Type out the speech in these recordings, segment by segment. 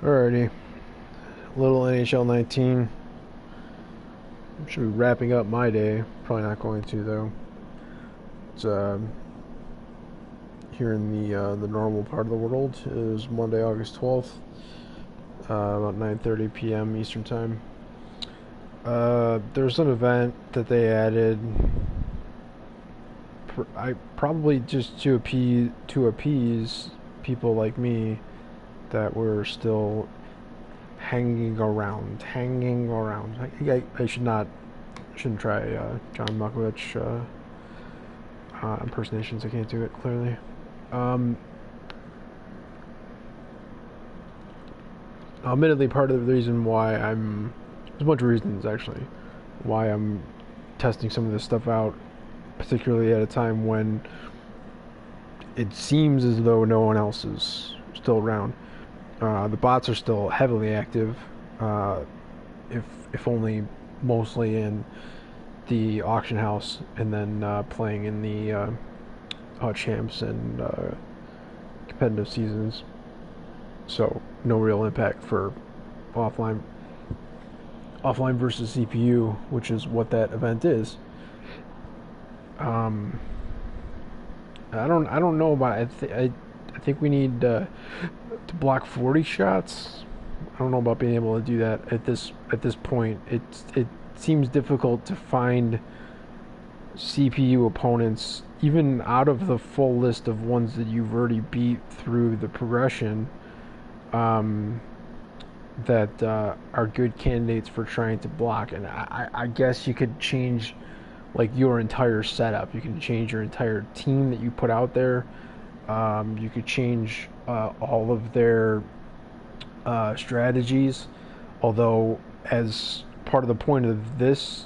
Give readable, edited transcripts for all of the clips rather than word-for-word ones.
Alrighty, little NHL19. Should be wrapping up my day. Probably not going to though. It's here in the normal part of the world. It is Monday, August 12th, about 9:30 p.m. Eastern time. There's an event that they added. I probably just to appease people like me that were still hanging around. I shouldn't try John Malkovich impersonations. I can't do it clearly. Um, Admittedly, part of the reason why there's a bunch of reasons actually why I'm testing some of this stuff out, particularly at a time when it seems as though no one else is still around. The bots are still heavily active, uh, if only mostly in the auction house, and then playing in the champs and competitive seasons. So no real impact for offline offline versus CPU, which is what that event is. Um, I don't know about it. I think we need to block 40 shots. I don't know about being able to do that at this point. It seems difficult to find CPU opponents, even out of the full list of ones that you've already beat through the progression, um, that are good candidates for trying to block. And I guess you could change like your entire setup. You can change your entire team that you put out there. You could change all of their strategies. Although, as part of the point of this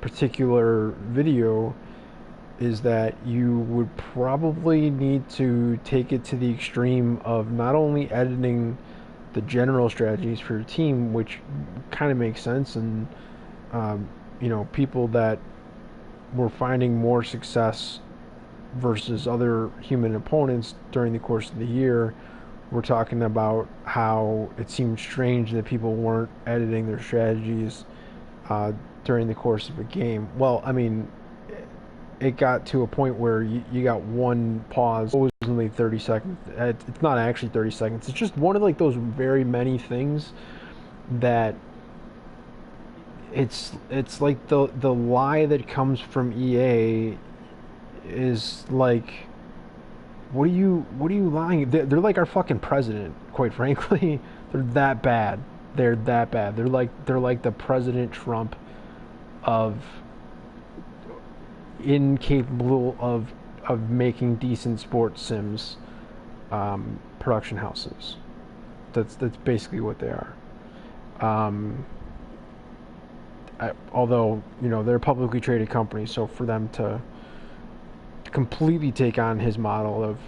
particular video, is that you would probably need to take it to the extreme of not only editing the general strategies for your team, which kind of makes sense, and people that were finding more success versus other human opponents during the course of the year. We're talking about how it seemed strange that people weren't editing their strategies during the course of a game. Well, I mean, it got to a point where you got one pause. It was only 30 seconds. It's not actually 30 seconds. It's just one of like those very many things that it's like the lie that comes from EA is like, what are you lying? They're like our fucking president, quite frankly. They're that bad. They're that bad. They're like the President Trump of incapable of making decent sports sims production houses. That's basically what they are. Um, Although they're a publicly traded company, so for them to completely take on his model of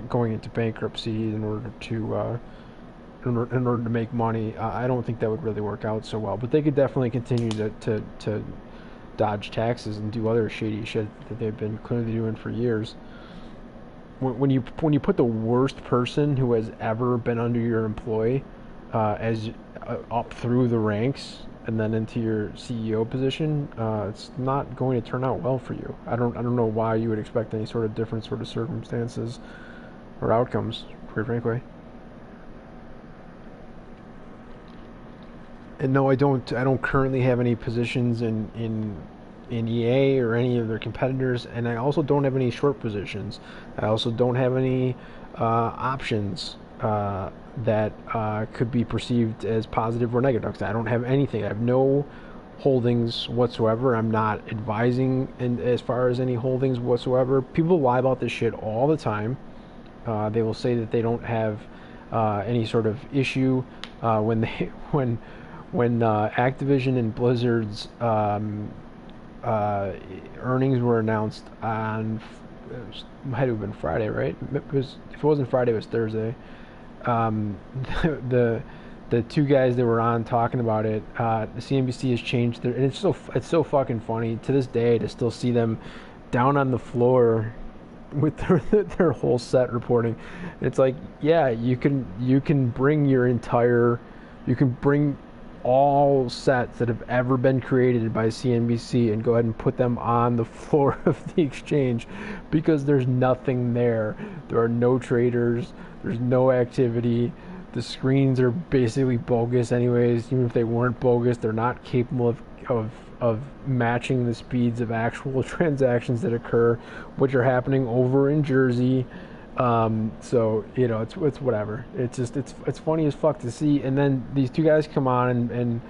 going into bankruptcy in order to make money, I don't think that would really work out so well. But they could definitely continue to dodge taxes and do other shady shit that they've been clearly doing for years. When you put the worst person who has ever been under your employ as up through the ranks and then into your CEO position, it's not going to turn out well for you. I don't know why you would expect any sort of different sort of circumstances or outcomes, quite frankly. And no, I don't currently have any positions in EA or any of their competitors, and I also don't have any short positions. I also don't have any options that could be perceived as positive or negative. I don't have anything. I have no holdings whatsoever. I'm not advising as far as any holdings whatsoever. People lie about this shit all the time. They will say that they don't have any sort of issue when they when Activision and Blizzard's earnings were announced on, it might have been Friday, right? If it wasn't Friday, it was Thursday. Um, the the two guys that were on talking about it, the CNBC has changed and it's so fucking funny to this day to still see them down on the floor with their whole set reporting. It's like, yeah, you can bring your entire, you can bring all sets that have ever been created by CNBC and go ahead and put them on the floor of the exchange, because there's nothing there. There are no traders. There's no activity. The screens are basically bogus anyways. Even if they weren't bogus, they're not capable of matching the speeds of actual transactions that occur, which are happening over in Jersey. So it's whatever. It's just it's funny as fuck to see. And then these two guys come on, and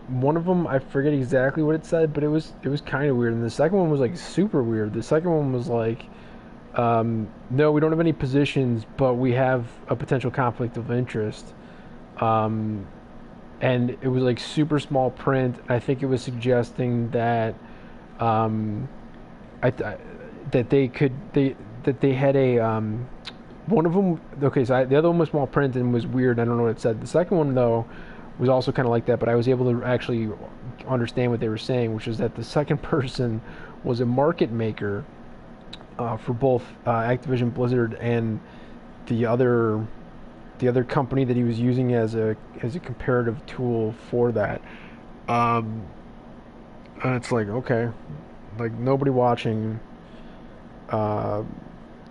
one of them, I forget exactly what it said, but it was kind of weird. And the second one was like super weird. The second one was like, no, we don't have any positions, but we have a potential conflict of interest. And it was like super small print. I think it was suggesting that that they had a one of them. Okay, so the other one was small print and was weird. I don't know what it said. The second one though was also kind of like that, but I was able to actually understand what they were saying, which is that the second person was a market maker for both Activision Blizzard and the other company that he was using as a comparative tool for that. And it's like, okay, like nobody watching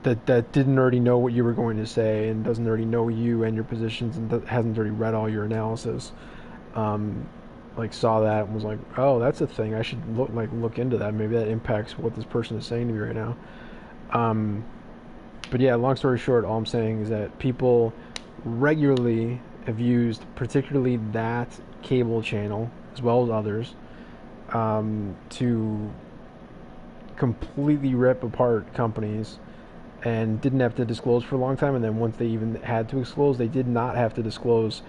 that didn't already know what you were going to say and doesn't already know you and your positions and hasn't already read all your analysis, like saw that and was like, oh, that's a thing. I should look into that. Maybe that impacts what this person is saying to me right now. But yeah, long story short, all I'm saying is that people regularly have used, particularly that cable channel as well as others, to completely rip apart companies, and didn't have to disclose for a long time. And then once they even had to disclose, they did not have to disclose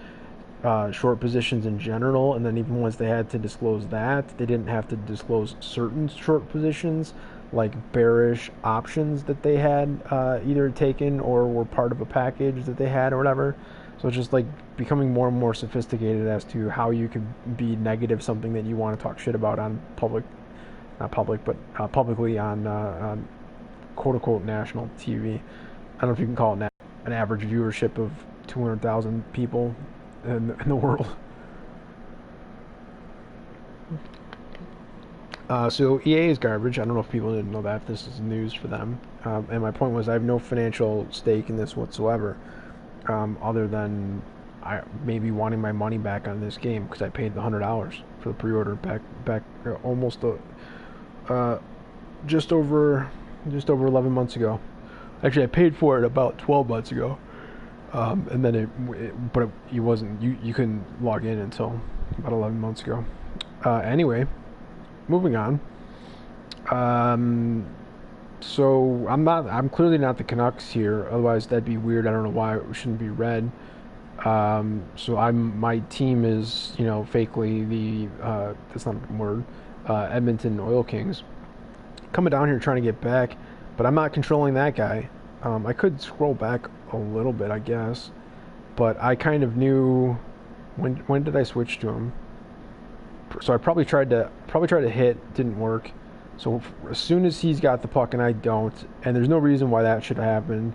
short positions in general. And then even once they had to disclose that, they didn't have to disclose certain short positions, like bearish options that they had either taken or were part of a package that they had or whatever. So it's just like becoming more and more sophisticated as to how you could be negative something that you want to talk shit about on publicly on quote unquote national TV. I don't know if you can call it an average viewership of 200,000 people in the world. So EA is garbage. I don't know if people didn't know that. If this is news for them. And my point was, I have no financial stake in this whatsoever, other than maybe wanting my money back on this game because I paid the $100 for the pre-order back almost just over 11 months ago. Actually, I paid for it about 12 months ago, and then you couldn't log in until about 11 months ago. Anyway. Moving on. So I'm clearly not the Canucks here. Otherwise, that'd be weird. I don't know why it shouldn't be red. So my team is, fakely that's not a word, Edmonton Oil Kings. Coming down here trying to get back, but I'm not controlling that guy. I could scroll back a little bit, I guess, but I kind of knew when did I switch to him? So I probably tried to hit, didn't work. So as soon as he's got the puck and I don't, and there's no reason why that should happen,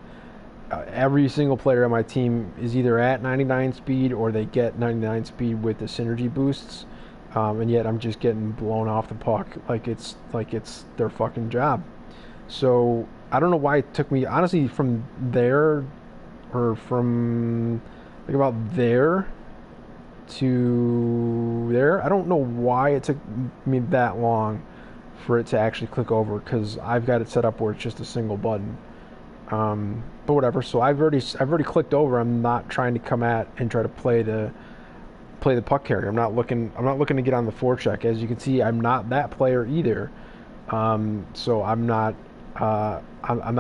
every single player on my team is either at 99 speed or they get 99 speed with the synergy boosts, and yet I'm just getting blown off the puck like it's their fucking job. So I don't know why it took me, honestly, from there, or from like about there to there. I don't know why it took me that long for it to actually click over, because I've got it set up where it's just a single button. But whatever. So I've already clicked over. I'm not trying to come at and try to play the puck carrier. I'm not looking to get on the forecheck. As you can see, I'm not that player either. So I'm not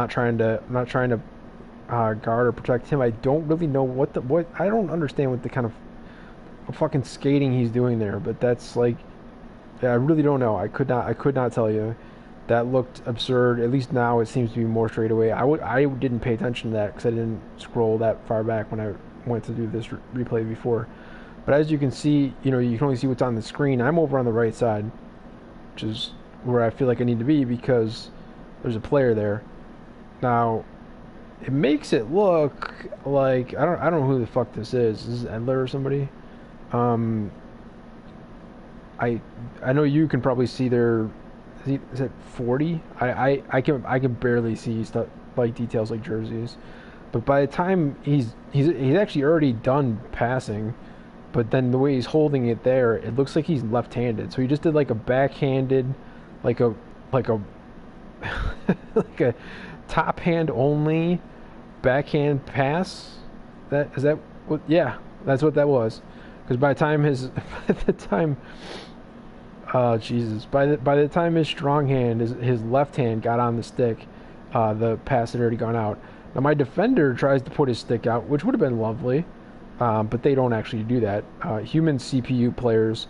trying to guard or protect him. I don't really know what I don't understand what the kind of fucking skating he's doing there, but that's like, yeah, I really don't know. I could not tell you. That looked absurd. At least now it seems to be more straight away. I didn't pay attention to that because I didn't scroll that far back when I went to do this replay before. But as you can see, you can only see what's on the screen. I'm over on the right side, which is where I feel like I need to be, because there's a player there. Now, it makes it look like I don't know who the fuck this is. This is Edler or somebody. Um, I I know you can probably see their. Is it 40? I can barely see stuff like details like jerseys, but by the time he's actually already done passing, but then the way he's holding it there, it looks like he's left-handed. So he just did like a backhanded, like a like a like a top hand only backhand pass. That is that what? Yeah, that's what that was. Because by the time his by the time Jesus, by the time his strong hand, his left hand got on the stick, the pass had already gone out. Now my defender tries to put his stick out, which would have been lovely, but they don't actually do that. Human CPU players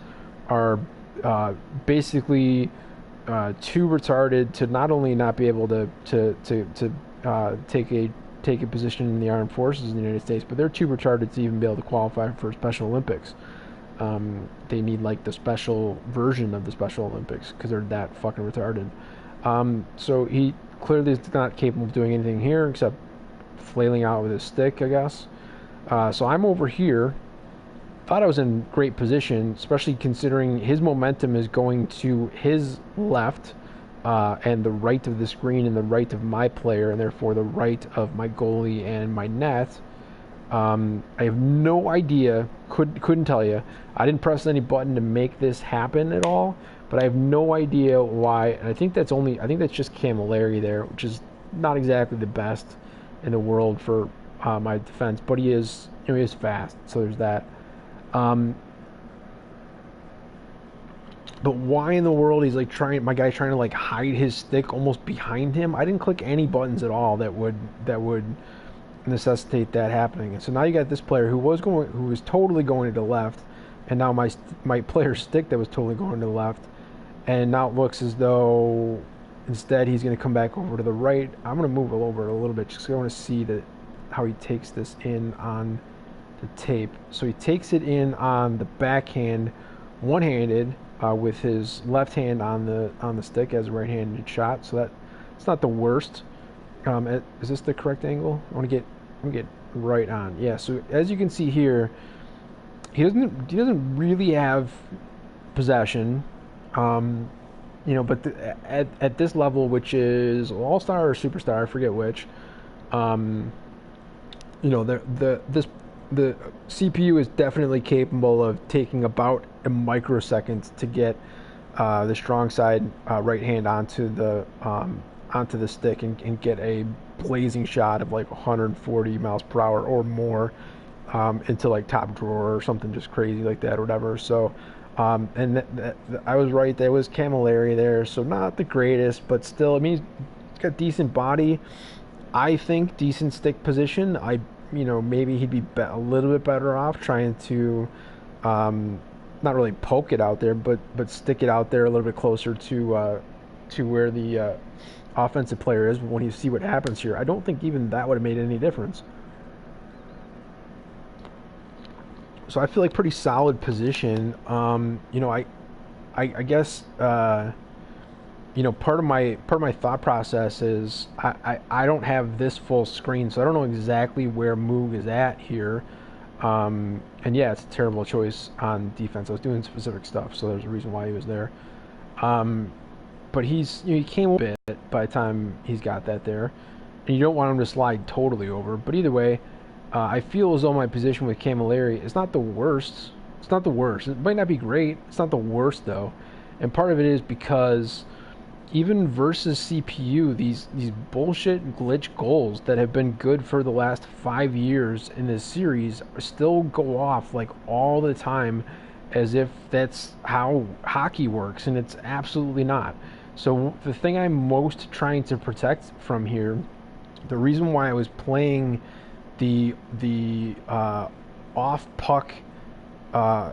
are basically too retarded to not only not be able to take a position in the armed forces in the United States, but they're too retarded to even be able to qualify for Special Olympics. They need like the special version of the Special Olympics because they're that fucking retarded. So he clearly is not capable of doing anything here except flailing out with his stick, I guess. So I'm over here. Thought I was in great position, especially considering his momentum is going to his left and the right of the screen and the right of my player, and therefore the right of my goalie and my net. I have no idea, couldn't tell you. I didn't press any button to make this happen at all, but I have no idea why. And I think that's just Camilleri there, which is not exactly the best in the world for my defense, but he is fast, so there's that. But why in the world he's like my guy's trying to like hide his stick almost behind him? I didn't click any buttons at all that would necessitate that happening. And so now you got this player who was totally going to the left, and now my player's stick that was totally going to the left, and now it looks as though instead he's going to come back over to the right. I'm going to move it over a little bit just because I want to see how he takes this in on the tape. So he takes it in on the backhand, one-handed, with his left hand on the stick as a right-handed shot. So it's not the worst. Is this the correct angle? I want to get right on. Yeah. So as you can see here, he doesn't really have possession. But at this level, which is all-star or superstar, I forget which. The CPU is definitely capable of taking about a microsecond to get the strong side right hand onto the stick and get a blazing shot of like 140 miles per hour or more into like top drawer or something just crazy like that or whatever. So I was right. There was Camilleri there, so not the greatest, but still, I mean, he's got decent body. I think decent stick position. Maybe he'd be a little bit better off trying to not really poke it out there, but stick it out there a little bit closer to where the offensive player is. But when you see what happens here, I don't think even that would have made any difference. So I feel like pretty solid position. I guess part of my thought process is I don't have this full screen, so I don't know exactly where Moog is at here. And yeah, it's a terrible choice on defense. I was doing specific stuff, so there's a reason why he was there. But he came a bit by the time he's got that there, and you don't want him to slide totally over. But either way, I feel as though my position with Camilleri is not the worst. It's not the worst. It might not be great. It's not the worst though, and part of it is because even versus CPU, these bullshit glitch goals that have been good for the last 5 years in this series still go off like all the time as if that's how hockey works, and it's absolutely not. So the thing I'm most trying to protect from here, the reason why I was playing the off puck other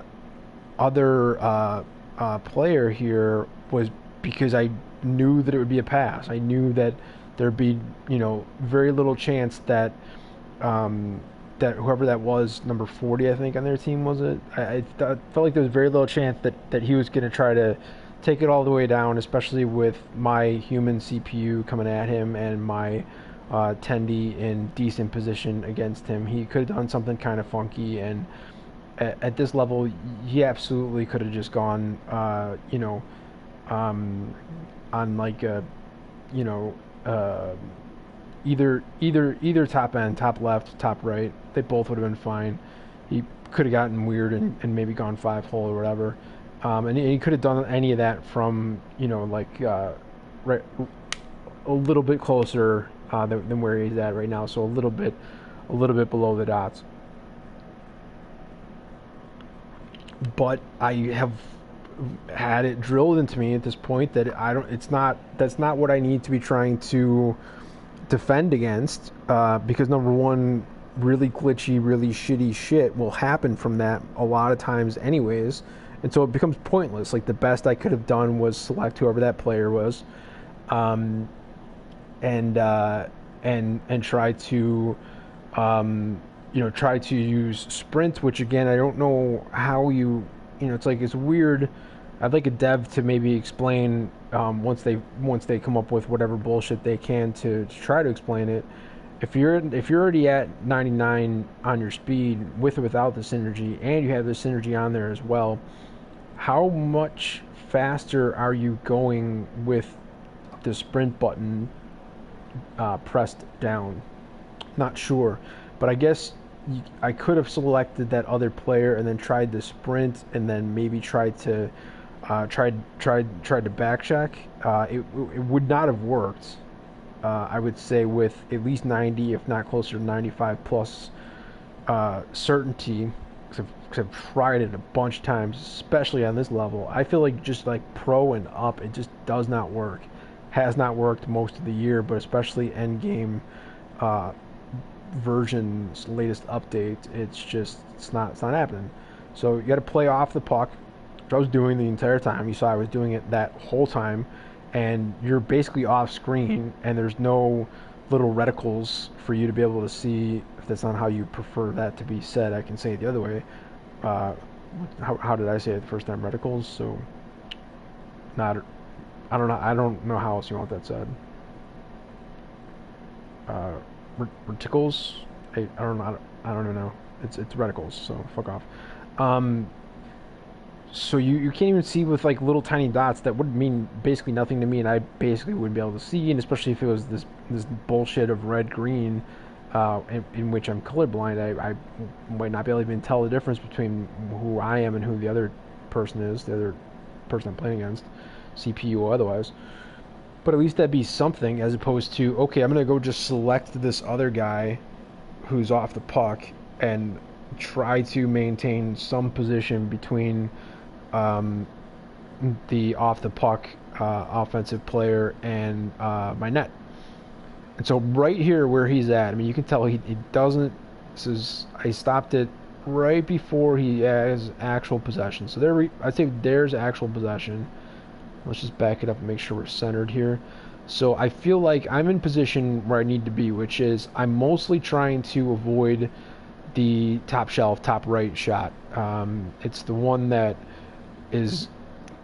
player here was because I knew that it would be a pass. I knew that there'd be very little chance that that whoever that was, number 40 I think on their team, was it? I felt like there was very little chance that he was going to try to take it all the way down, especially with my human CPU coming at him and my Tendi in decent position against him. He could have done something kind of funky, and at this level, he absolutely could have just gone, um, on like a, you know, uh, either top end, top left, top right. They both would have been fine. He could have gotten weird and maybe gone 5-hole or whatever. And he could have done any of that from, like right a little bit closer than where he's at right now. So a little bit below the dots. But I have had it drilled into me at this point that I don't. It's not. That's not what I need to be trying to defend against. Because number one, really glitchy, really shitty shit will happen from that a lot of times, anyways. And so it becomes pointless. Like, the best I could have done was select whoever that player was, um, and try to try to use sprint, which again I don't know how it's like, it's weird. I'd like a dev to maybe explain, once they come up with whatever bullshit they can to try to explain it. If you're already at 99 on your speed with or without the synergy, and you have the synergy on there as well, how much faster are you going with the sprint button pressed down? Not sure, but I guess I could have selected that other player and then tried the sprint, and then maybe tried to back check. It would not have worked. I would say with at least 90, if not closer to 95 plus certainty. Because I've tried it a bunch of times, especially on this level. I feel like just like pro and up, it just does not work. Has not worked most of the year, but especially end game version's latest update, it's not happening. So you got to play off the puck, which I was doing the entire time. You saw I was doing it that whole time, and you're basically off screen, and there's no little reticles for you to be able to see. If that's not how you prefer that to be said, I can say it the other way. How did I say it the first time? Reticles. So not. I don't know how else you want that said. Reticles. I don't know. I don't even know. It's reticles. So fuck off. So you can't even see with like little tiny dots that would mean basically nothing to me, and I basically wouldn't be able to see. And especially if it was this bullshit of red green, in which I'm colorblind, I might not be able to even tell the difference between who I am and who the other person is, the other person I'm playing against, CPU or otherwise. But at least that'd be something, as opposed to, okay, I'm gonna go just select this other guy who's off the puck and try to maintain some position between the off the puck offensive player and my net. And so right here where he's at, I mean, you can tell he doesn't. This is, I stopped it right before he has actual possession. So there, I'd say there's actual possession. Let's just back it up and make sure we're centered here. So I feel like I'm in position where I need to be, which is I'm mostly trying to avoid the top shelf, top right shot. It's the one that is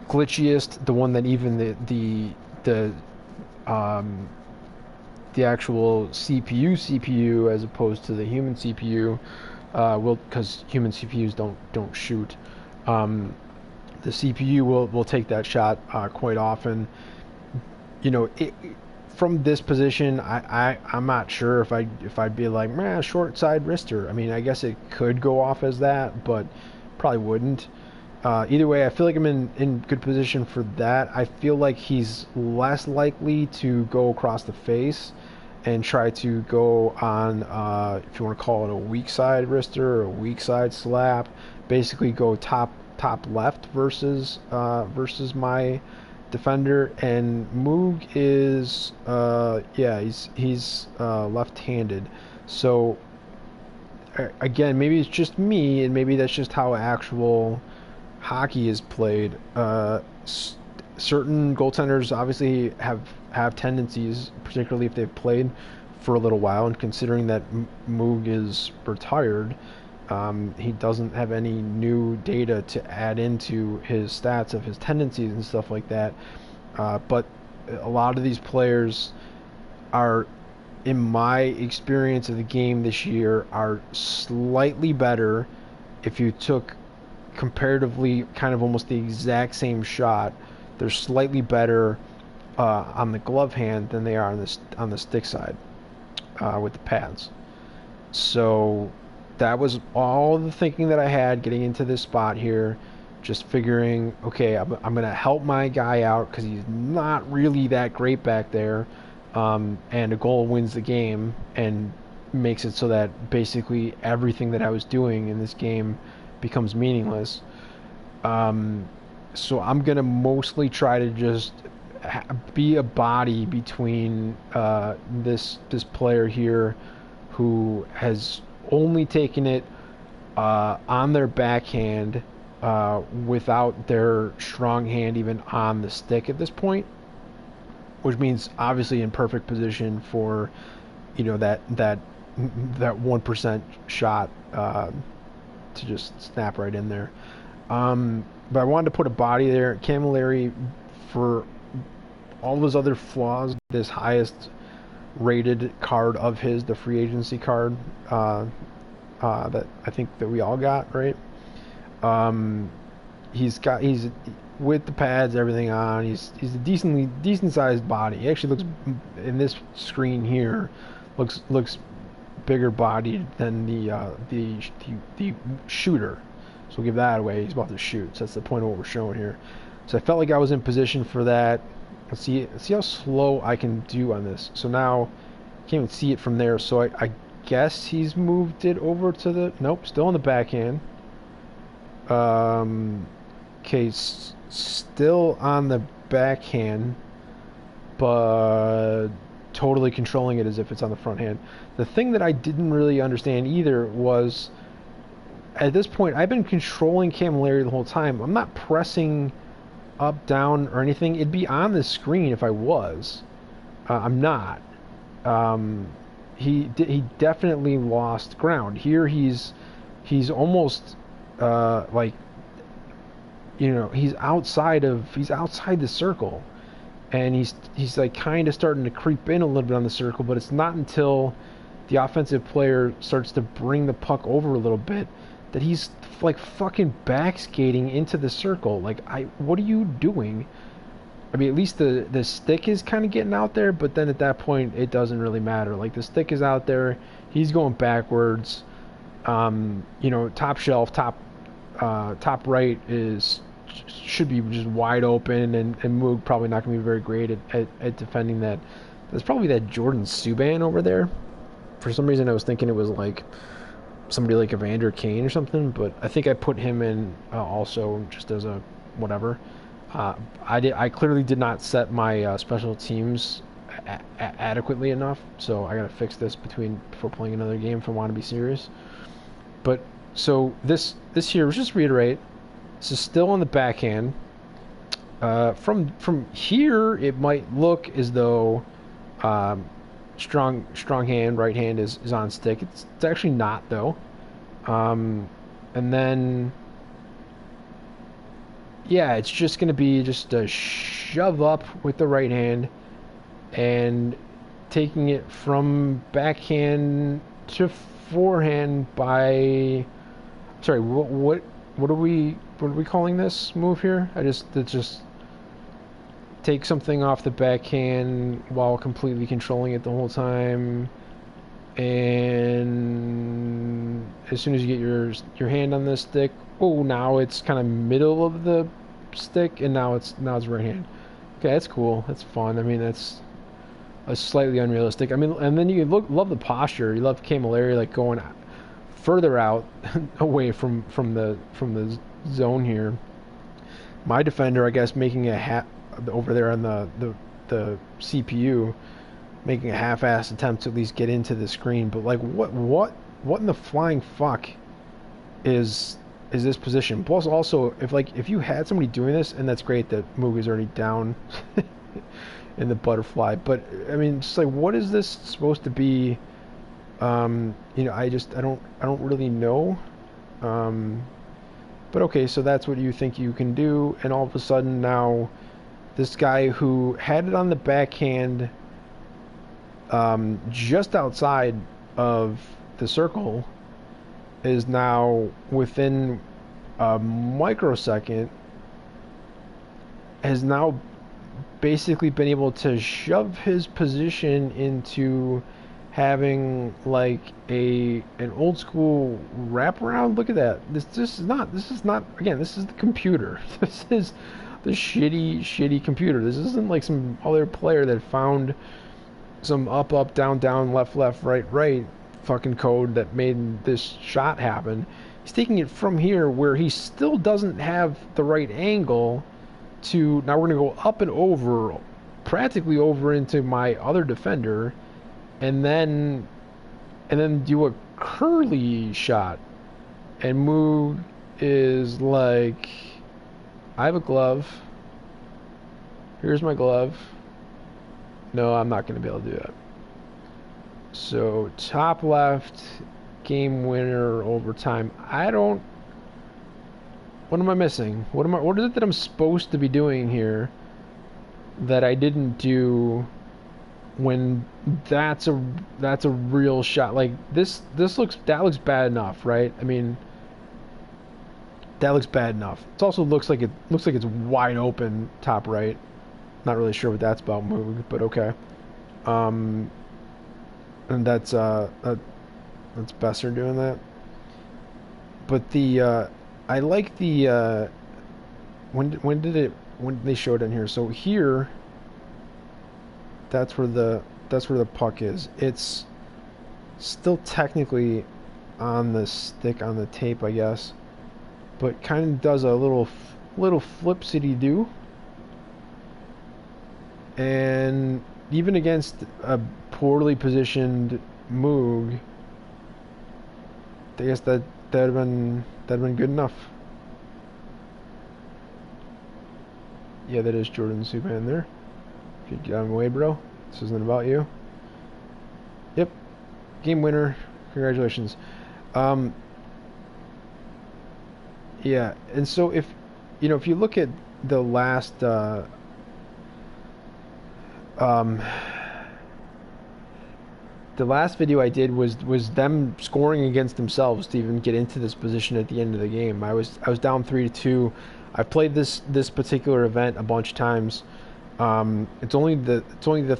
glitchiest, the one that even the actual CPU as opposed to the human CPU will, because human CPUs don't shoot. The CPU will take that shot quite often. From this position, I'm not sure if I'd be like, short side wrister. I mean, I guess it could go off as that, but probably wouldn't. Either way, I feel like I'm in good position for that. I feel like he's less likely to go across the face and try to go on, if you want to call it a weak side wrister or a weak side slap. Basically, go top left versus my defender. And Moog is he's left-handed. So again, maybe it's just me, and maybe that's just how actual hockey is played. Certain goaltenders obviously have tendencies, particularly if they've played for a little while, and considering that Moog is retired, He doesn't have any new data to add into his stats of his tendencies and stuff like that. But a lot of these players are, in my experience of the game this year, are slightly better if you took comparatively kind of almost the exact same shot. They're slightly better on the glove hand than they are on the stick side with the pads. So that was all the thinking that I had getting into this spot here. Just figuring, okay, I'm going to help my guy out because he's not really that great back there. And a goal wins the game and makes it so that basically everything that I was doing in this game becomes meaningless. So I'm going to mostly try to just be a body between this player here who has only taken it on their backhand without their strong hand even on the stick at this point, which means obviously in perfect position for that 1% shot to just snap right in there. But I wanted to put a body there. Camilleri, for all those other flaws, this highest rated card of his, the free agency card that I think that we all got, right? He's with the pads, everything on. He's a decent sized body. He actually looks, in this screen here, looks bigger bodied than the shooter. So we'll give that away. He's about to shoot. So that's the point of what we're showing here. So I felt like I was in position for that. Let's see how slow I can do on this. So now I can't even see it from there. So I guess he's moved it over to the... Nope, still on the backhand. Okay, still on the backhand, but totally controlling it as if it's on the front hand. The thing that I didn't really understand either was, at this point, I've been controlling Camilleri the whole time. I'm not pressing up, down, or anything. It'd be on the screen if I was. I'm not. He definitely lost ground. Here he's almost like, he's outside the circle, and he's like kind of starting to creep in a little bit on the circle, but it's not until the offensive player starts to bring the puck over a little bit that he's like fucking back skating into the circle. Like, what are you doing? I mean, at least the stick is kind of getting out there, but then at that point it doesn't really matter. Like, the stick is out there, he's going backwards. Top shelf, top right should be just wide open, and Moog probably not going to be very great at defending that. There's probably that Jordan Subban over there. For some reason I was thinking it was like somebody like Evander Kane or something, but I think I put him in also just as a whatever. I clearly did not set my special teams adequately enough, so I gotta fix this before playing another game if I want to be serious. But so this here, let's just reiterate, this is still on the backhand. From here, it might look as though strong hand, right hand is on stick. It's actually not, though. And then yeah, it's just going to be just a shove up with the right hand and taking it from backhand to forehand by... Sorry, what are we calling this move here? It's just take something off the backhand while completely controlling it the whole time, and as soon as you get your hand on the stick, now it's kind of middle of the stick, and now it's right hand. Okay, that's cool. That's fun. I mean, that's slightly unrealistic. I mean, and then you love the posture. You love Camilleri like going further out away from the zone here. My defender, I guess, making a hat over there on the CPU, making a half-assed attempt to at least get into the screen. But like, what in the flying fuck is this position? Plus, also, if you had somebody doing this, and that's great that Moog is already down in the butterfly, but I mean, just like, what is this supposed to be? I don't really know. Um, but okay, so that's what you think you can do, and all of a sudden now, this guy who had it on the backhand, just outside of the circle, is now within a microsecond, has now basically been able to shove his position into having like an old school wraparound. Look at that. This is not again, this is the computer. This is the shitty computer. This isn't like some other player that found some up down down left right fucking code that made this shot happen. He's taking it from here where he still doesn't have the right angle to, now we're going to go up and over, practically over into my other defender, and then do a curly shot. And Moog is like, I have a glove. Here's my glove. No, I'm not going to be able to do that. So top left, game winner, overtime. What am I missing? What is it that I'm supposed to be doing here that I didn't do when that's a real shot? Like that looks bad enough, right? I mean, that looks bad enough. It also looks like it's wide open top right. Not really sure what that's about, Moog, but okay. And that's Besser doing that. But I like the when they showed it in here. So here, that's where the puck is. It's still technically on the stick on the tape, I guess, but kind of does a little flipsity-do. And even against a poorly positioned Moog, I guess that'd have been good enough. Yeah, that is Jordan Subban there. If you get out of the way, bro. This isn't about you. Yep. Game winner. Congratulations. Yeah, and so if you look at the last the last video I did was them scoring against themselves to even get into this position at the end of the game. I was down 3-2. I've played this particular event a bunch of times. It's only the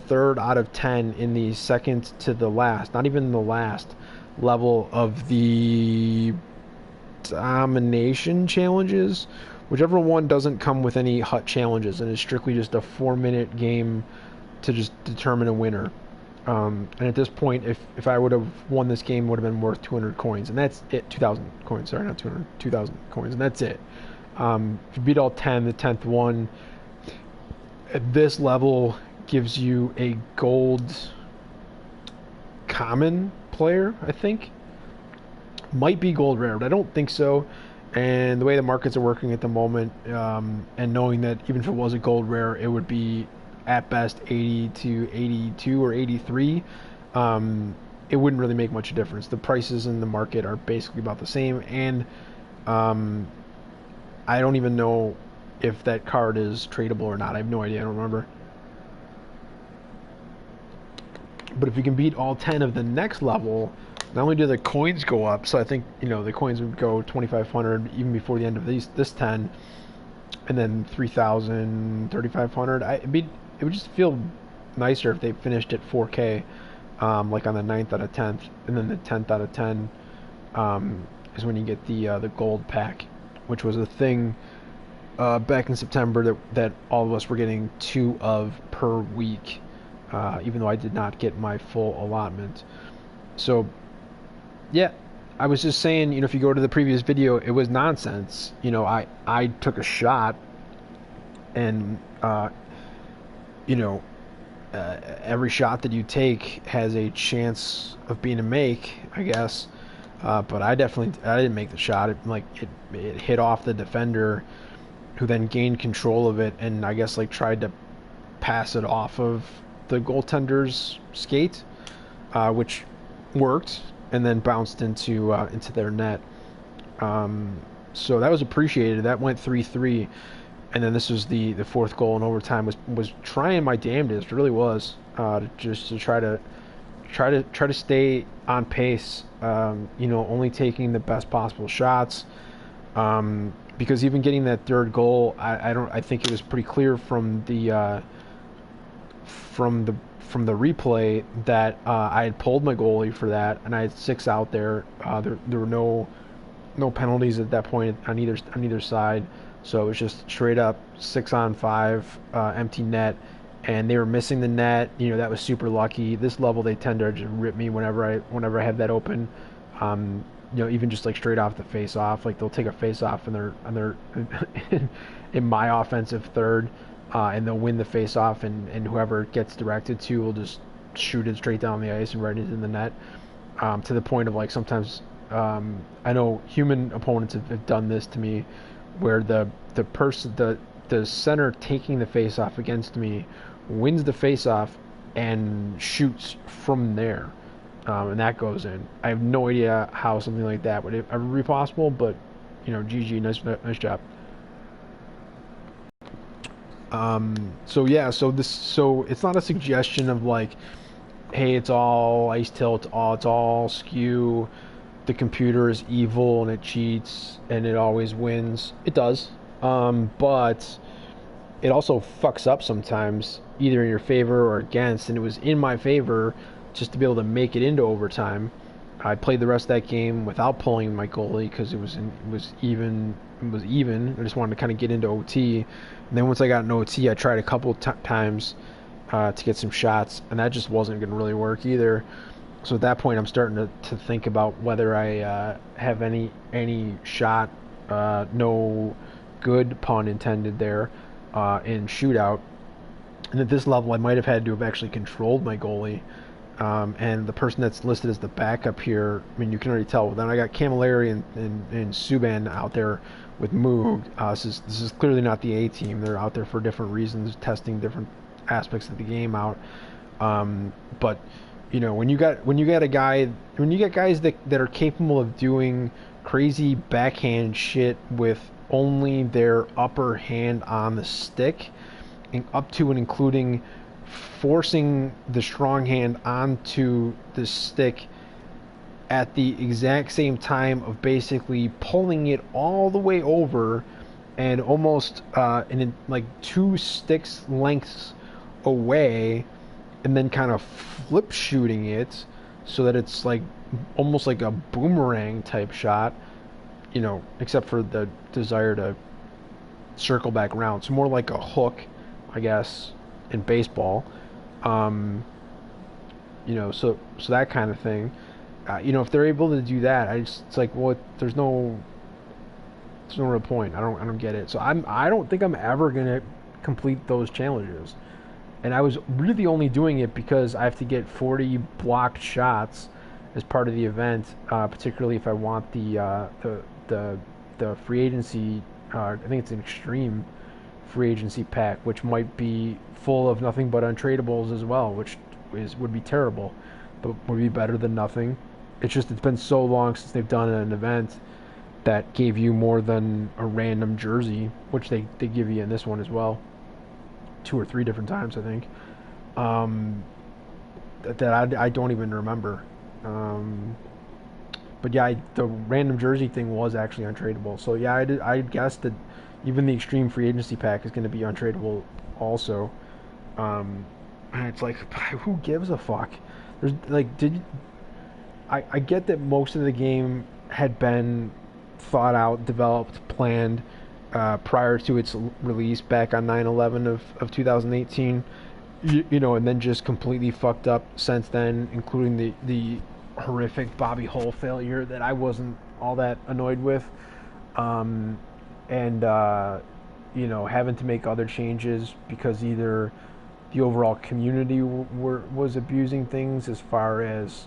third out of 10 in the second to the last, not even the last level of the domination challenges. Whichever one doesn't come with any hut challenges and is strictly just a 4-minute game to just determine a winner. And at this point, if I would have won this game, it would have been worth 200 coins, and that's it. 2,000 coins, sorry, not 200, 2,000 coins, and that's it. If you beat all 10, the 10th one at this level gives you a gold common player, I think. Might be gold rare, but I don't think so. And the way the markets are working at the moment, and knowing that even if it was a gold rare, it would be at best 80 to 82 or 83, it wouldn't really make much difference. The prices in the market are basically about the same, and I don't even know if that card is tradable or not. I have no idea. I don't remember. But if you can beat all 10 of the next level, not only do the coins go up, so I think the coins would go 2,500 even before the end of this 10, and then 3,000, 3,500. It would just feel nicer if they finished at 4K, like on the 9th out of 10th, and then the 10th out of 10 is when you get the gold pack, which was a thing back in September that all of us were getting 2 of per week, even though I did not get my full allotment. So, yeah, I was just saying, if you go to the previous video, it was nonsense. I took a shot, and every shot that you take has a chance of being a make, I guess. But I didn't make the shot. It hit off the defender, who then gained control of it, and I guess tried to pass it off of the goaltender's skate, which worked, and then bounced into their net. So that was appreciated. That went 3-3, and then this was the fourth goal in overtime. Was trying my damnedest, really was, just to try to stay on pace. Only taking the best possible shots. Because even getting that third goal, I think it was pretty clear from the from the replay that I had pulled my goalie for that, and I had 6 out there. There were no penalties at that point on either side, so it was just straight up 6-on-5, empty net, and they were missing the net. That was super lucky. This level they tend to just rip me whenever I have that open. Even just like straight off the face off, like they'll take a face off and they're in my offensive third, and they'll win the face off, and whoever it gets directed to will just shoot it straight down the ice and right into the net, to the point of like sometimes, I know human opponents have done this to me, where the center taking the face off against me wins the face off and shoots from there, and that goes in. I have no idea how something like that would ever be possible, but GG, nice job. So it's not a suggestion of like, hey, it's all ice tilt, it's all skew. The computer is evil and it cheats and it always wins. It does, but it also fucks up sometimes, either in your favor or against. And it was in my favor just to be able to make it into overtime. I played the rest of that game without pulling my goalie because it was even. It was even. I just wanted to kind of get into OT, and then once I got in OT, I tried a couple times to get some shots, and that just wasn't going to really work either. So at that point, I'm starting to think about whether I have any shot, no good pun intended there, in shootout. And at this level, I might have had to have actually controlled my goalie. And the person that's listed as the backup here, I mean, you can already tell. Then I got Camilleri and Subban out there with Moog. This is clearly not the A team. They're out there for different reasons, testing different aspects of the game out. But when you got guys that are capable of doing crazy backhand shit with only their upper hand on the stick, and up to and including forcing the strong hand onto the stick at the exact same time of basically pulling it all the way over and almost like 2 sticks lengths away, and then kind of flip shooting it so that it's like almost like a boomerang type shot, except for the desire to circle back around. So more like a hook, I guess, in baseball. So that kind of thing. If they're able to do that, it's like, well, there's no real point. I don't get it. So I don't think I'm ever gonna complete those challenges. And I was really only doing it because I have to get 40 blocked shots as part of the event, particularly if I want the free agency. I think it's an extreme free agency pack, which might be full of nothing but untradables as well, which would be terrible, but would be better than nothing. It's been so long since they've done an event that gave you more than a random jersey, which they give you in this one as well, 2 or 3 different times, I think. That I don't even remember. But yeah, the random jersey thing was actually untradeable. So yeah, I guessed that even the extreme free agency pack is going to be untradeable also. And it's like, who gives a fuck? There's like, I get that most of the game had been thought out, developed, planned prior to its release back on 9/11 of 2018, and then just completely fucked up since then, including the horrific Bobby Hull failure that I wasn't all that annoyed with, and having to make other changes because either the overall community was abusing things as far as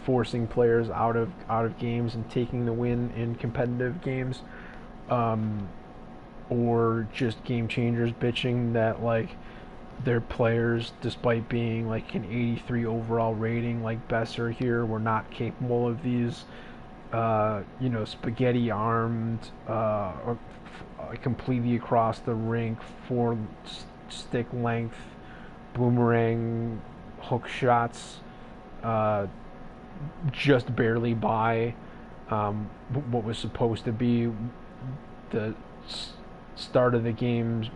forcing players out of games and taking the win in competitive games, or just game changers bitching that like their players, despite being like an 83 overall rating like Besser here, were not capable of these spaghetti armed, completely across the rink, four stick length, boomerang hook shots, uh, just barely by what was supposed to be the start of the game's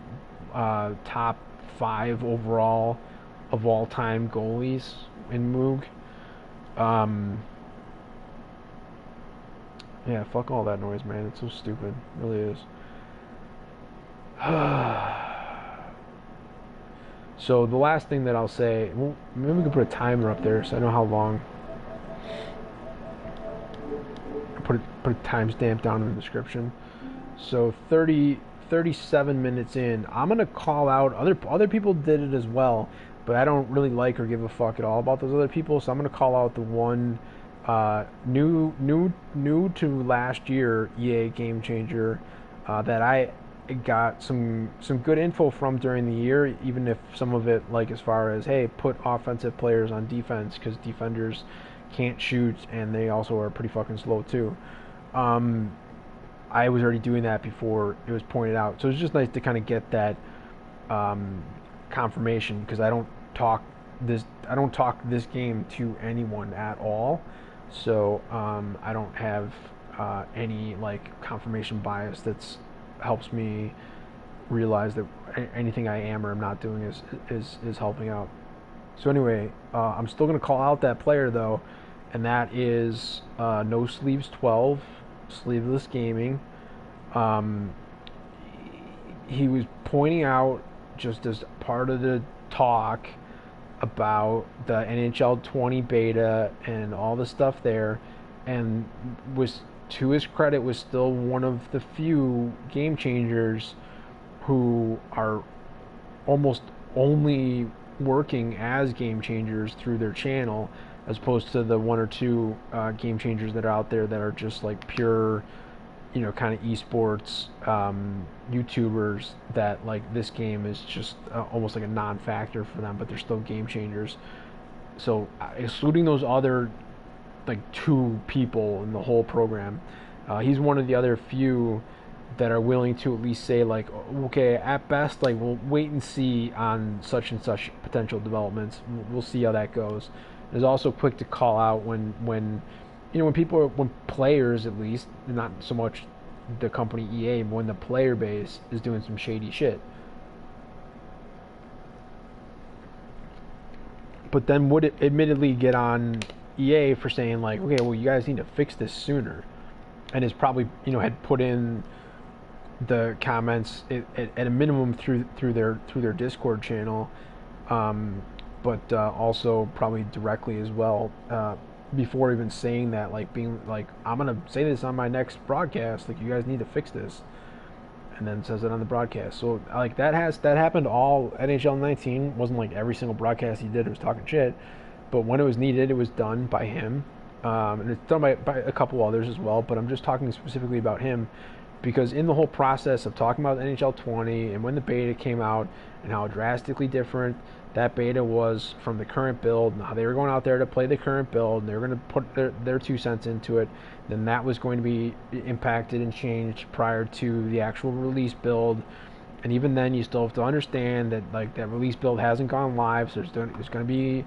top 5 overall of all time goalies in Moog. Um, yeah, fuck all that noise, man. It's so stupid. It really is. So the last thing that I'll say, well, maybe we can put a timer up there so I know how long. Put a timestamp down in the description. So 37 minutes in, I'm gonna call out other people did it as well, but I don't really like or give a fuck at all about those other people. So I'm gonna call out the one new to last year EA game changer that I got some good info from during the year, even if some of it, like as far as, hey, put offensive players on defense because defenders can't shoot and they also are pretty fucking slow too. I was already doing that before it was pointed out, so it's just nice to kind of get that confirmation, because I don't talk this game to anyone at all, so I don't have any like confirmation bias that's helps me realize that anything I am or am not doing is helping out. So anyway, I'm still gonna call out that player though, and that is No Sleeves 12, Sleeveless Gaming. He was pointing out, just as part of the talk about the NHL 20 beta and all the stuff there, and was, to his credit, was still one of the few game changers who are almost only working as game changers through their channel, as opposed to the one or two game changers that are out there that are just like pure, kind of esports YouTubers, that like this game is just almost like a non-factor for them, but they're still game changers. So excluding those other like 2 people in the whole program, he's one of the other few that are willing to at least say, like, okay, at best, like, we'll wait and see on such and such potential developments. We'll see how that goes. Is also quick to call out when when players, at least, not so much the company EA, but when the player base is doing some shady shit. But then would it admittedly get on EA for saying, like, okay, well, you guys need to fix this sooner, and is probably had put in the comments at a minimum through their Discord channel, but also probably directly as well, before even saying that, like being like, I'm gonna say this on my next broadcast, like, you guys need to fix this, and then says it on the broadcast. So like that happened all NHL 19. Wasn't like every single broadcast he did was talking shit, but when it was needed, it was done by him, and it's done by a couple others as well. But I'm just talking specifically about him, because in the whole process of talking about NHL 20 and when the beta came out and how drastically different that beta was from the current build, and how they were going out there to play the current build and they were going to put their 2 cents into it, then that was going to be impacted and changed prior to the actual release build. And even then, you still have to understand that, like, that release build hasn't gone live, so there's going to be,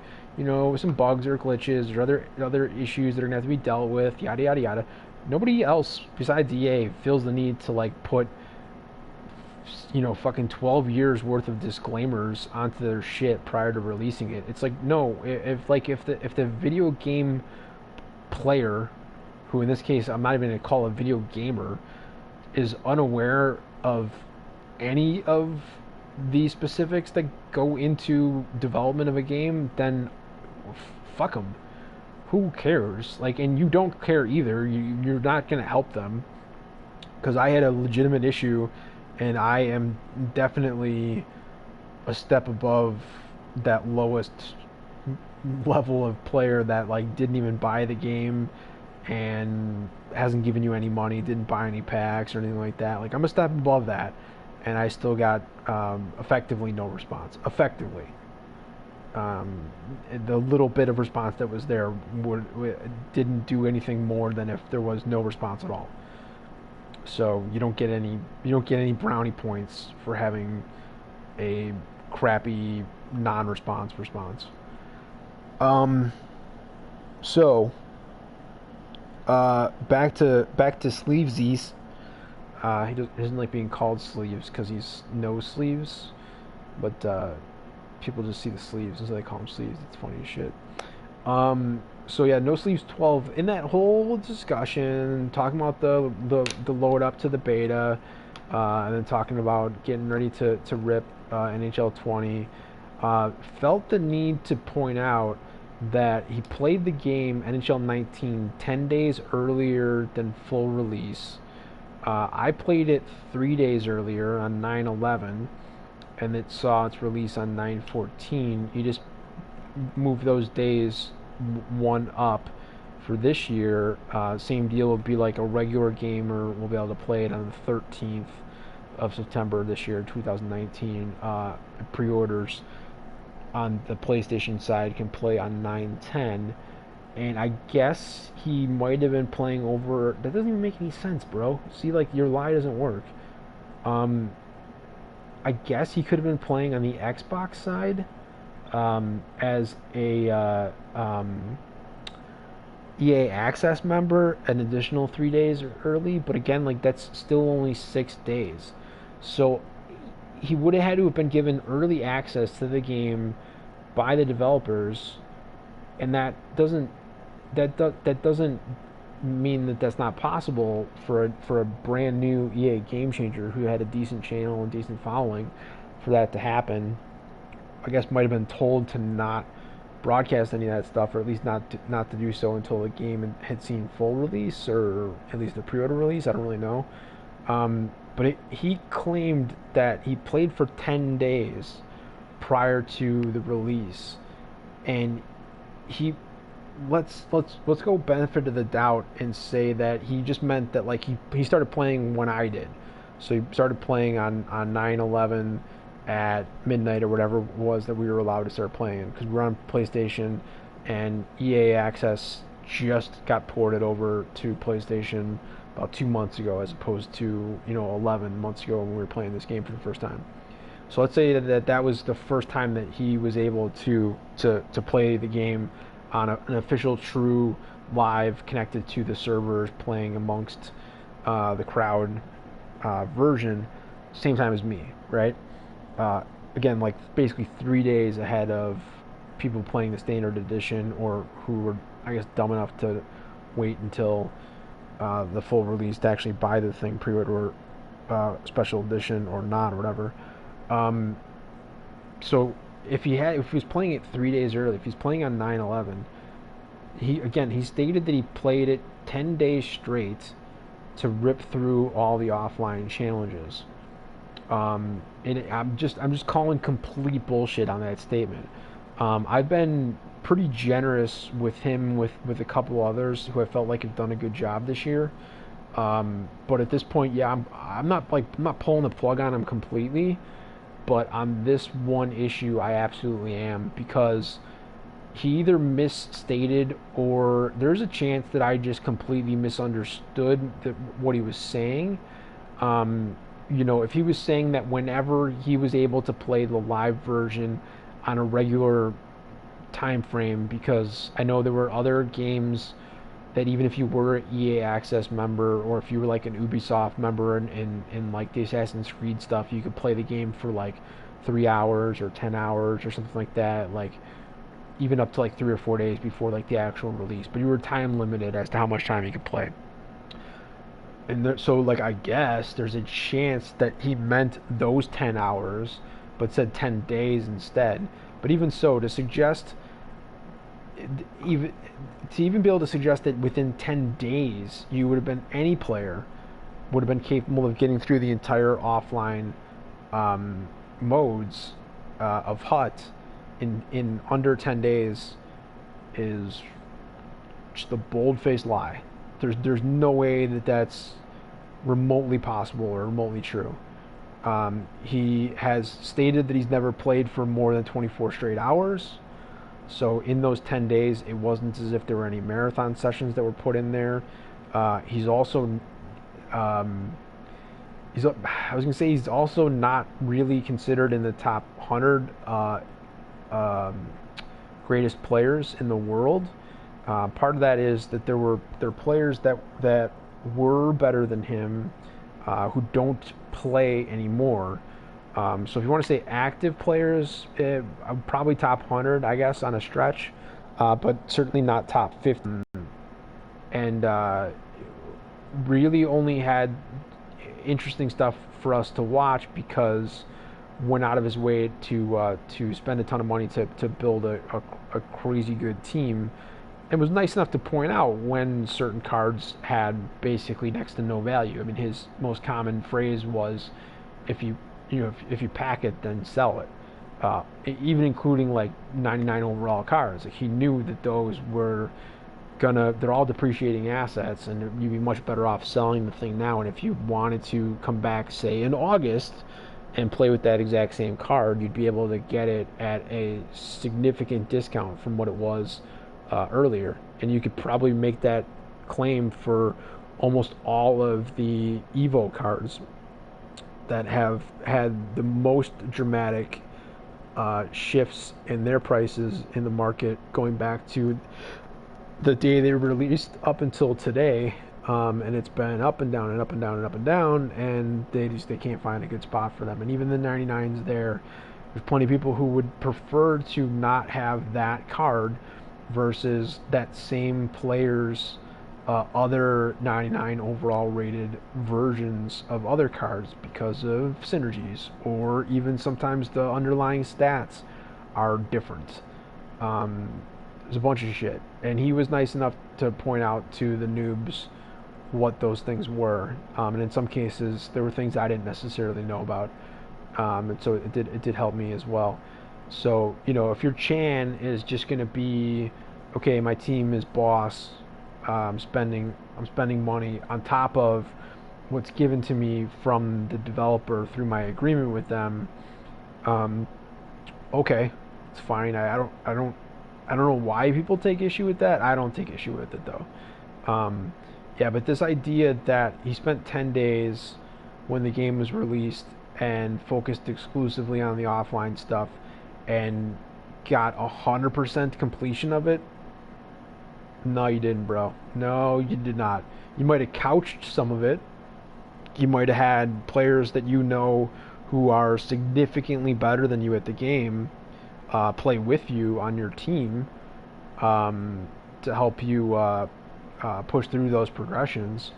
some bugs or glitches or other issues that are going to have to be dealt with, yada yada yada. Nobody else besides EA feels the need to, like, put fucking 12 years worth of disclaimers onto their shit prior to releasing it. It's like, no, if the video game player, who in this case I'm not even going to call a video gamer, is unaware of any of the specifics that go into development of a game, then fuck them. Who cares? Like, and you don't care either. You're not going to help them, because I had a legitimate issue, and I am definitely a step above that lowest level of player that, like, didn't even buy the game and hasn't given you any money, didn't buy any packs or anything like that. Like, I'm a step above that, and I still got effectively no response. Effectively. um, the little bit of response that was there didn't do anything more than if there was no response at all. So you don't get any brownie points for having a crappy non-response response. Um, so back to sleevesies. He doesn't like being called sleeves because he's no sleeves, but people just see the sleeves and so they call him sleeves. It's funny as shit. So yeah, no sleeves 12. In that whole discussion, talking about the load up to the beta, and then talking about getting ready to rip NHL 20, felt the need to point out that he played the game NHL 19 10 days earlier than full release. I played it 3 days earlier on 9/11, and it saw its release on 9/14. You just move those days one up for this year. Same deal would be like a regular gamer will be able to play it on the 13th of September this year, 2019. Pre-orders on the PlayStation side can play on 9/10. And I guess he might have been playing over. That doesn't even make any sense, bro. See, like, your lie doesn't work. Um, I guess he could have been playing on the Xbox side as a EA Access member an additional 3 days early, but again, like that's still only 6 days. So he would have had to have been given early access to the game by the developers, and that doesn't mean that that's not possible for a brand new EA game changer who had a decent channel and decent following for that to happen. I guess might have been told to not broadcast any of that stuff, or at least not to do so until the game had seen full release, or at least the pre-order release. I don't really know. But he claimed that he played for 10 days prior to the release, and he let's go benefit of the doubt and say that he just meant that like he started playing when I did. So he started playing on 9/11 at midnight or whatever it was that we were allowed to start playing, because we were on PlayStation and EA Access just got ported over to PlayStation about 2 months ago, as opposed to 11 months ago when we were playing this game for the first time. So let's say that was the first time that he was able to play the game on an official, true, live, connected to the servers, playing amongst the crowd version, same time as me, right? Again, like basically 3 days ahead of people playing the standard edition, or who were, I guess, dumb enough to wait until the full release to actually buy the thing, pre-order special edition or not, or whatever. So if he was playing it 3 days early, if he's playing on 9/11, he stated that he played it 10 days straight to rip through all the offline challenges. And I'm just calling complete bullshit on that statement. I've been pretty generous with him, with a couple others who I felt like have done a good job this year. But at this point, yeah, I'm not pulling the plug on him completely, but on this one issue, I absolutely am, because he either misstated, or there's a chance that I just completely misunderstood what he was saying. If he was saying that whenever he was able to play the live version on a regular time frame, because I know there were other games that even if you were an EA Access member, or if you were like an Ubisoft member in like the Assassin's Creed stuff, you could play the game for like 3 hours or 10 hours or something like that, like even up to like 3 or 4 days before like the actual release. But you were time limited as to how much time you could play. And so like I guess there's a chance that he meant those 10 hours but said 10 days instead. But even so, to suggest even be able to suggest that within 10 days you would have been, any player would have been capable of getting through the entire offline modes of HUT in under 10 days is just a bold-faced lie. There's no way that that's remotely possible or remotely true. He has stated that he's never played for more than 24 straight hours. So in those 10 days, it wasn't as if there were any marathon sessions that were put in there. He's also, um, I was gonna say he's also not really considered in the top 100 um, greatest players in the world. Part of that is that there are players that were better than him who don't play anymore. So if you want to say active players, probably top 100, I guess, on a stretch, but certainly not top 50. And really only had interesting stuff for us to watch because went out of his way to spend a ton of money to build a crazy good team. It was nice enough to point out when certain cards had basically next to no value. I mean, his most common phrase was, "If if you pack it, then sell it." Even including like 99 overall cards, like he knew that those were they're all depreciating assets, and you'd be much better off selling the thing now. And if you wanted to come back, say in August, and play with that exact same card, you'd be able to get it at a significant discount from what it was earlier. And you could probably make that claim for almost all of the Evo cards that have had the most dramatic shifts in their prices in the market going back to the day they were released up until today. And it's been up and down and up and down and up and down, and they can't find a good spot for them. And even the 99s there's plenty of people who would prefer to not have that card versus that same player's other 99 overall rated versions of other cards because of synergies, or even sometimes the underlying stats are different. There's a bunch of shit, and he was nice enough to point out to the noobs what those things were, and in some cases there were things I didn't necessarily know about, and so it did help me as well. So if your Chan is just going to be, okay, my team is boss, I'm spending money on top of what's given to me from the developer through my agreement with them, okay, it's fine. I don't know why people take issue with that. I don't take issue with it though. Yeah, but this idea that he spent 10 days when the game was released and focused exclusively on the offline stuff and got 100% completion of it. No, you didn't, bro. No, you did not. You might have couched some of it. You might have had players that who are significantly better than you at the game play with you on your team to help you push through those progressions.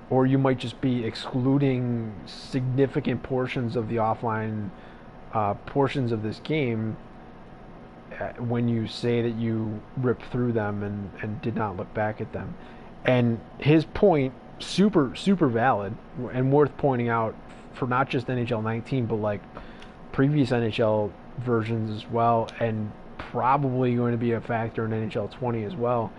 Or you might just be excluding significant portions of the offline portions of this game when you say that you ripped through them and did not look back at them. And his point, super valid and worth pointing out for not just NHL19, but like previous NHL versions as well, and probably going to be a factor in NHL20 as well.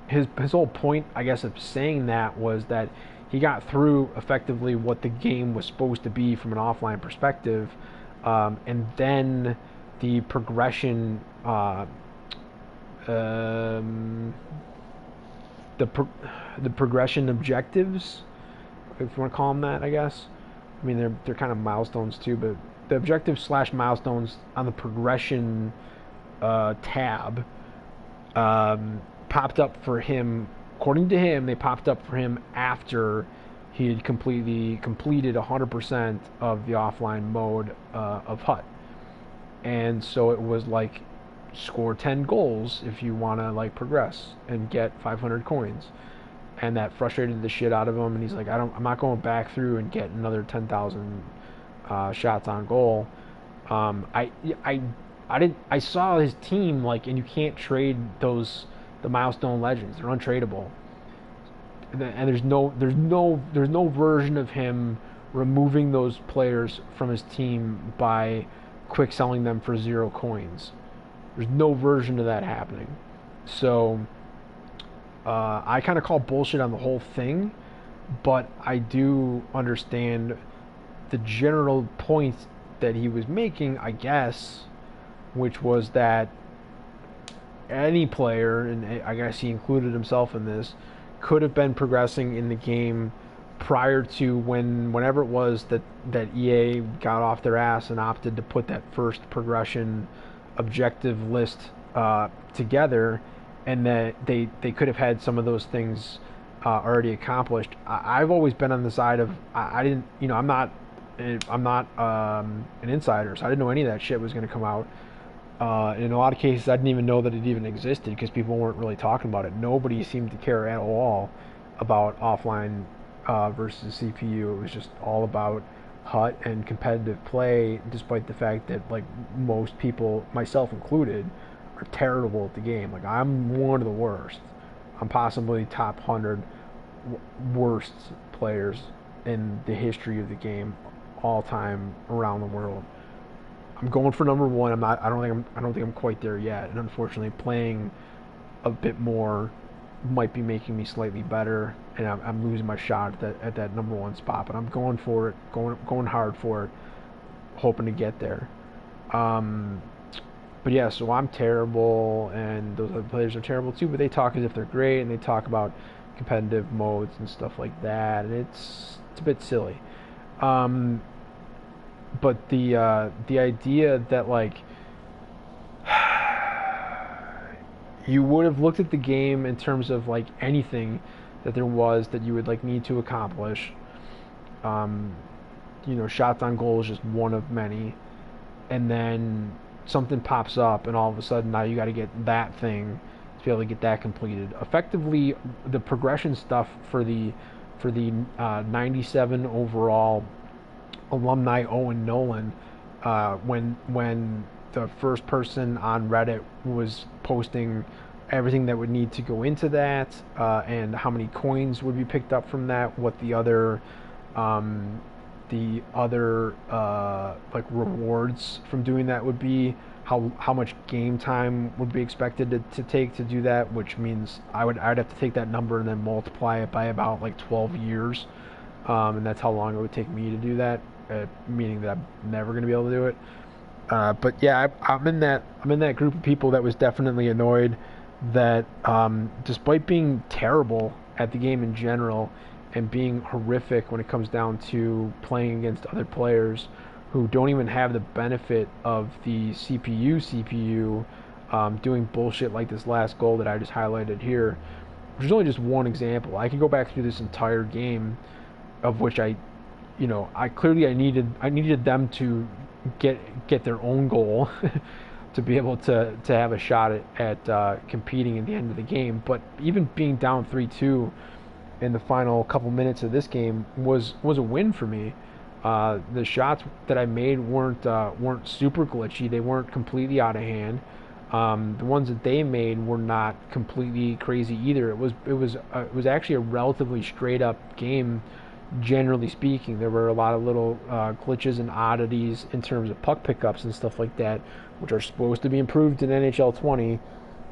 His whole point, I guess, of saying that was that he got through effectively what the game was supposed to be from an offline perspective, and then the progression, the progression objectives, if you want to call them that, I guess. I mean, they're kind of milestones too, but the objectives / milestones on the progression tab popped up for him. According to him, they popped up for him after he had completed 100% of the offline mode of HUT. And so it was like, score 10 goals if you want to like progress and get 500 coins. And that frustrated the shit out of him, and he's like, I'm not going back through and get another 10,000 shots on goal. I saw his team, like, and you can't trade the milestone legends. They're untradeable. And there's no version of him removing those players from his team by quick selling them for 0 coins. There's no version of that happening. So I kind of call bullshit on the whole thing, but I do understand the general point that he was making, I guess. which was that any player, and I guess he included himself in this, could have been progressing in the game prior to whenever it was that EA got off their ass and opted to put that first progression objective list together, and that they could have had some of those things already accomplished. I've always been on the side of I didn't, I'm not an insider, so I didn't know any of that shit was going to come out. In a lot of cases, I didn't even know that it even existed because people weren't really talking about it. Nobody seemed to care at all about offline versus CPU. It was just all about HUT and competitive play, despite the fact that like most people, myself included, are terrible at the game. Like I'm one of the worst. I'm possibly top 100 worst players in the history of the game, all time around the world. I'm going for number one. I'm not. I don't think I'm quite there yet. And unfortunately, playing a bit more might be making me slightly better, and I'm losing my shot at that number one spot. But I'm going for it, going hard for it, hoping to get there. But yeah, so I'm terrible, and those other players are terrible too. But they talk as if they're great, and they talk about competitive modes and stuff like that, and it's a bit silly. But the idea that like you would have looked at the game in terms of like anything that there was that you would like need to accomplish. Shots on goal is just one of many, and then something pops up, and all of a sudden now you got to get that thing to be able to get that completed. Effectively, the progression stuff for the 97 overall alumni Owen Nolan, when the first person on Reddit was posting everything that would need to go into that, and how many coins would be picked up from that, what the other like rewards from doing that would be, how much game time would be expected to take to do that, which means I'd have to take that number and then multiply it by about like 12 years, and that's how long it would take me to do that, meaning that I'm never going to be able to do it. But yeah, I'm in that group of people that was definitely annoyed that, despite being terrible at the game in general and being horrific when it comes down to playing against other players who don't even have the benefit of the CPU doing bullshit like this last goal that I just highlighted here, which is only just one example. I could go back through this entire game, of which I needed them to get their own goal to be able to have a shot at competing at the end of the game. But even being down 3-2 in the final couple minutes of this game was a win for me. The shots that I made weren't super glitchy. They weren't completely out of hand. The ones that they made were not completely crazy either. It was actually a relatively straight up game. Generally speaking, there were a lot of little glitches and oddities in terms of puck pickups and stuff like that, which are supposed to be improved in NHL20.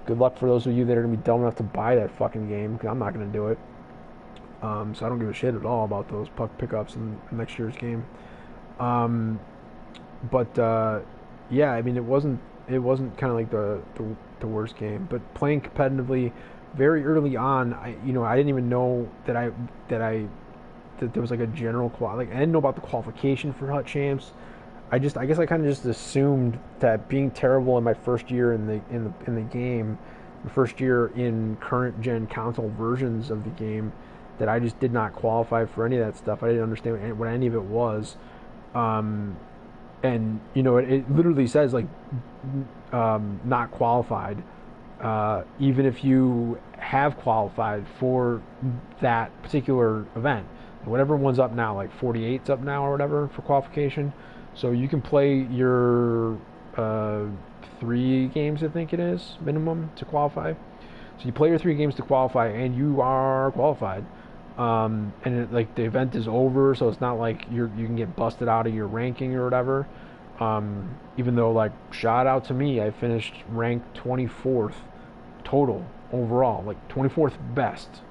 Good luck for those of you that are going to be dumb enough to buy that fucking game, because I'm not going to do it. So I don't give a shit at all about those puck pickups in next year's game. Yeah, I mean, it wasn't kind of like the worst game, but playing competitively very early on, I didn't even know that there was like a general I didn't know about the qualification for HUT champs. I guess I kind of just assumed that being terrible in my first year in the game, the first year in current gen console versions of the game, that I just did not qualify for any of that stuff. I didn't understand what any of it was, and it literally says like not qualified, even if you have qualified for that particular event. Whatever one's up now, like 48's up now or whatever for qualification. So you can play your 3 games, I think it is, minimum to qualify. So you play your 3 games to qualify, and you are qualified. The event is over, so it's not like you can get busted out of your ranking or whatever. Even though, like, shout out to me, I finished ranked 24th total overall, like 24th best.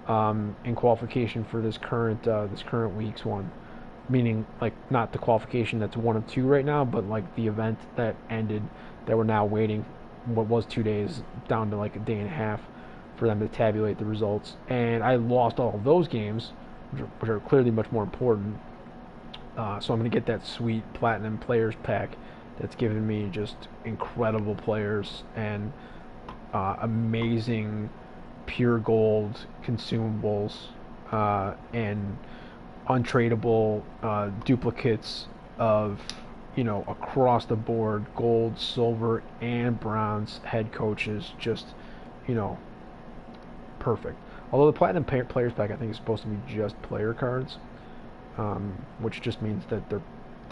In qualification for this current week's one. meaning like not the qualification that's 1 of 2 right now, but like the event that ended, that we're now waiting what was 2 days down to like a day and a half for them to tabulate the results. And I lost all of those games, which are clearly much more important. So I'm going to get that sweet platinum players pack that's given me just incredible players and amazing pure gold consumables and untradeable duplicates of, across the board gold, silver, and bronze head coaches. Just, you know, perfect. Although the platinum players pack I think is supposed to be just player cards, which just means that they're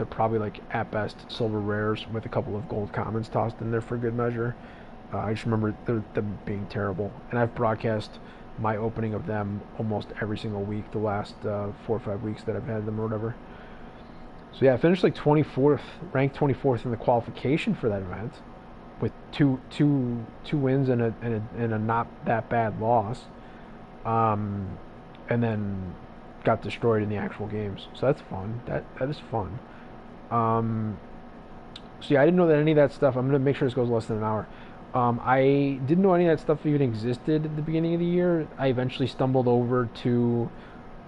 probably like at best silver rares with a couple of gold commons tossed in there for good measure. I just remember them being terrible, and I've broadcast my opening of them almost every single week the last 4 or 5 weeks that I've had them or whatever. So yeah, I finished like 24th, ranked 24th in the qualification for that event, with two wins and a not that bad loss, and then got destroyed in the actual games. So that's fun. That is fun. So yeah, I didn't know that any of that stuff. I'm gonna make sure this goes less than an hour. I didn't know any of that stuff even existed at the beginning of the year. I eventually stumbled over to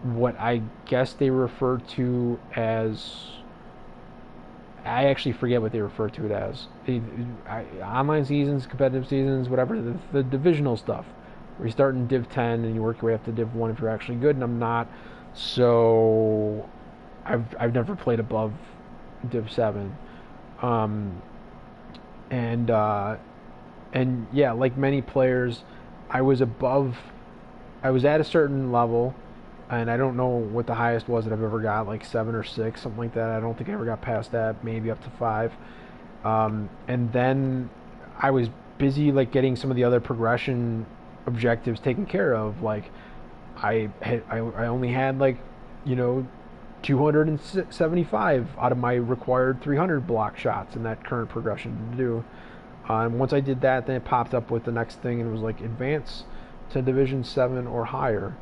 what I guess they refer to as. I actually forget what they refer to it as. Online seasons, competitive seasons, whatever, the divisional stuff. Where you start in Div 10 and you work your way up to Div 1 if you're actually good, and I'm not. So I've never played above Div 7. And yeah, like many players, I was at a certain level, and I don't know what the highest was that I've ever got, like 7 or 6, something like that. I don't think I ever got past that, maybe up to 5. And then I was busy like getting some of the other progression objectives taken care of. Like I only had like, 275 out of my required 300 block shots in that current progression to do. And once I did that, then it popped up with the next thing, and it was like advance to Division 7 or higher.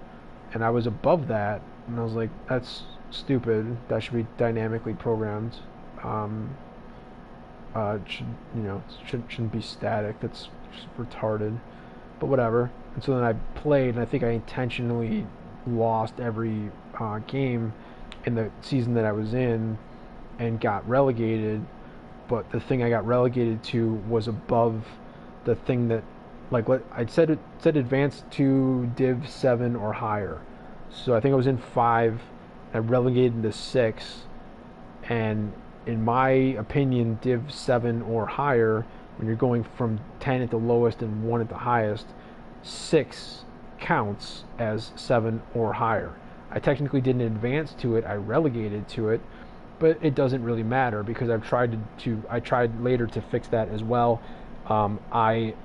And I was above that, and I was like, that's stupid. That should be dynamically programmed. Shouldn't be static. That's just retarded. But whatever. And so then I played, and I think I intentionally lost every game in the season that I was in and got relegated. But the thing I got relegated to was above the thing that, like, I'd said advanced to Div 7 or higher. So I think I was in 5. I relegated to 6, and in my opinion, Div 7 or higher, when you're going from 10 at the lowest and 1 at the highest, 6 counts as 7 or higher. I technically didn't advance to it, I relegated to it, but it doesn't really matter because I tried later to fix that as well. I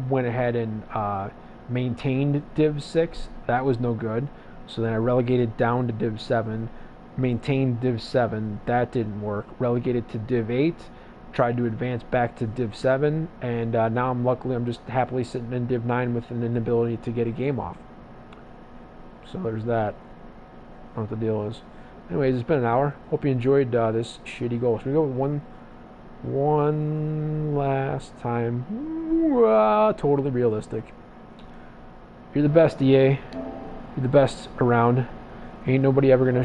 went ahead and maintained Div 6. That was no good. So then I relegated down to Div 7, maintained Div 7. That didn't work. Relegated to Div 8, tried to advance back to Div 7, and now I'm just happily sitting in Div 9 with an inability to get a game off. So there's that. I don't know what the deal is. Anyways, it's been an hour. Hope you enjoyed this shitty goal. Should we go with one last time? Totally realistic. You're the best, EA. You're the best around. Ain't nobody ever gonna